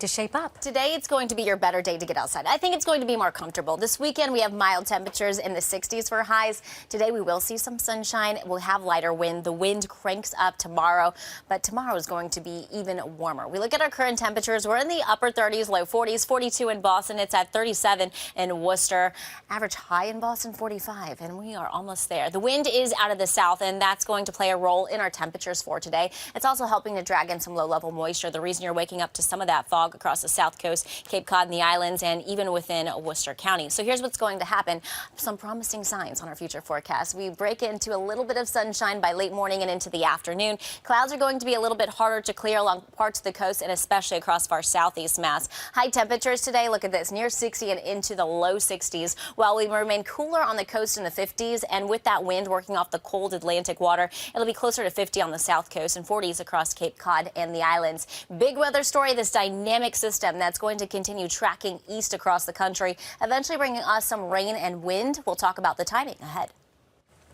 to shape up. Today it's going to be your better day to get outside. I think it's going to be more comfortable. This weekend we have mild temperatures in the 60s for highs. Today we will see some sunshine. We'll have lighter wind. The wind cranks up tomorrow, but tomorrow is going to be even warmer. We look at our current temperatures. We're in the upper 30s, low 40s, 42 in Boston. It's at 37 in Worcester. Average high in Boston 45, and we are almost there. The wind is out of the south, and that's going to play a role in our temperatures for today. It's also helping to drag in some low-level moisture. The reason you're waking up to some of that fog across the south coast, Cape Cod and the islands, and even within Worcester County. So here's what's going to happen. Some promising signs on our future forecast. We break into a little bit of sunshine by late morning and into the afternoon. Clouds are going to be a little bit harder to clear along parts of the coast and especially across our southeast mass. High temperatures today, look at this, near 60 and into the low 60s, while we remain cooler on the coast in the 50s. And with that wind working off the cold Atlantic water, it'll be closer to 50 on the south coast and 40s across Cape Cod and the islands. Big weather story, this dynamic system that's going to continue tracking east across the country, eventually bringing us some rain and wind. We'll talk about the timing ahead.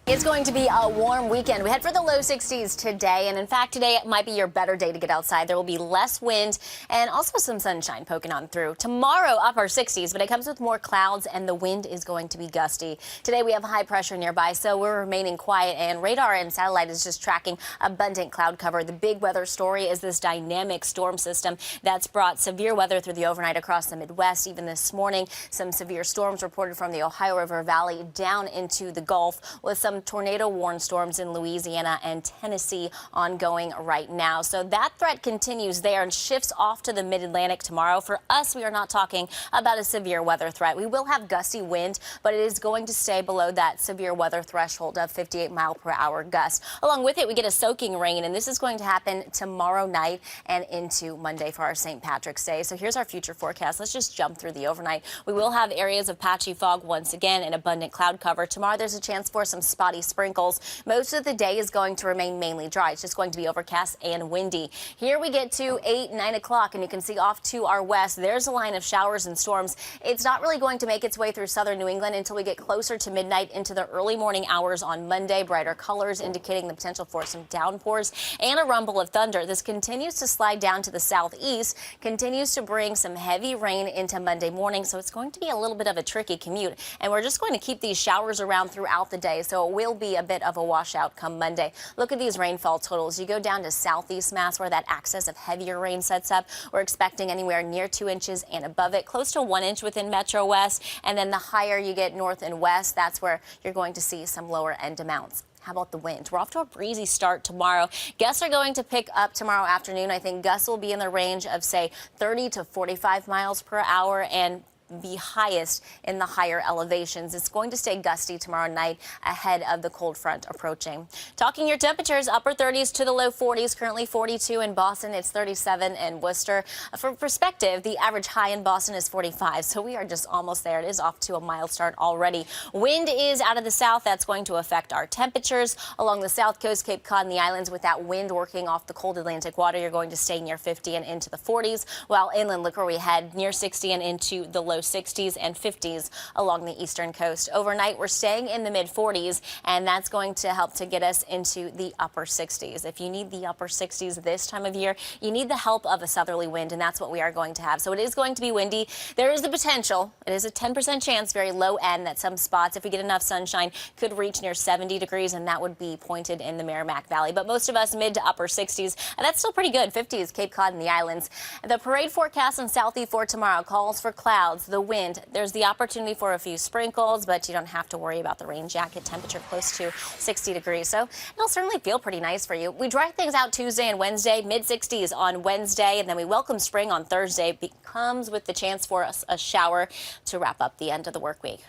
It's going to be a warm weekend. We head for the low 60s today, and in fact, today might be your better day to get outside. There will be less wind and also some sunshine poking on through. Tomorrow, upper 60s, but it comes with more clouds, and the wind is going to be gusty. Today, we have high pressure nearby, so we're remaining quiet, and radar and satellite is just tracking abundant cloud cover. The big weather story is this dynamic storm system that's brought severe weather through the overnight across the Midwest. Even this morning, some severe storms reported from the Ohio River Valley down into the Gulf, with some tornado warned storms in Louisiana and Tennessee ongoing right now. So that threat continues there and shifts off to the mid-Atlantic tomorrow. For us, we are not talking about a severe weather threat. We will have gusty wind, but it is going to stay below that severe weather threshold of 58-mile-per-hour gusts. Along with it, we get a soaking rain, and this is going to happen tomorrow night and into Monday for our St. Patrick's Day. So here's our future forecast. Let's just jump through the overnight. We will have areas of patchy fog once again and abundant cloud cover. Tomorrow, there's a chance for some spotty sprinkles. Most of the day is going to remain mainly dry. It's just going to be overcast and windy. Here we get to 8, 9 o'clock, and you can see off to our west, there's a line of showers and storms. It's not really going to make its way through southern New England until we get closer to midnight into the early morning hours on Monday. Brighter colors indicating the potential for some downpours and a rumble of thunder. This continues to slide down to the southeast, continues to bring some heavy rain into Monday morning, so it's going to be a little bit of a tricky commute. And we're just going to keep these showers around throughout the day, so it will be a bit of a washout come Monday. Look at these rainfall totals. You go down to southeast Mass where that axis of heavier rain sets up. We're expecting anywhere near 2 inches and above it, close to 1 inch within Metro West. And then the higher you get north and west, that's where you're going to see some lower end amounts. How about the wind? We're off to a breezy start tomorrow. Gusts are going to pick up tomorrow afternoon. I think gusts will be in the range of, say, 30 to 45 miles per hour and be highest in the higher elevations. It's going to stay gusty tomorrow night ahead of the cold front approaching. Talking your temperatures, upper 30s to the low 40s, currently 42 in Boston. It's 37 in Worcester. For perspective, the average high in Boston is 45, so we are just almost there. It is off to a mild start already. Wind is out of the south. That's going to affect our temperatures along the south coast, Cape Cod and the islands. With that wind working off the cold Atlantic water, you're going to stay near 50 and into the 40s, while inland, look where we head, near 60 and into the low 60s and 50s along the eastern coast. Overnight, we're staying in the mid 40s, and that's going to help to get us into the upper 60s. If you need the upper 60s this time of year, you need the help of a southerly wind, and that's what we are going to have. So it is going to be windy. There is the potential. It is a 10% chance, very low end, that some spots, if we get enough sunshine, could reach near 70 degrees, and that would be pointed in the Merrimack Valley. But most of us mid to upper 60s, and that's still pretty good. 50s, Cape Cod and the islands. The parade forecast in Southie for tomorrow calls for clouds, the wind. There's the opportunity for a few sprinkles, but you don't have to worry about the rain jacket. Temperature close to 60 degrees, so it'll certainly feel pretty nice for you. We dry things out Tuesday and Wednesday, mid 60s on Wednesday, and then we welcome spring on Thursday. It comes with the chance for a shower to wrap up the end of the work week.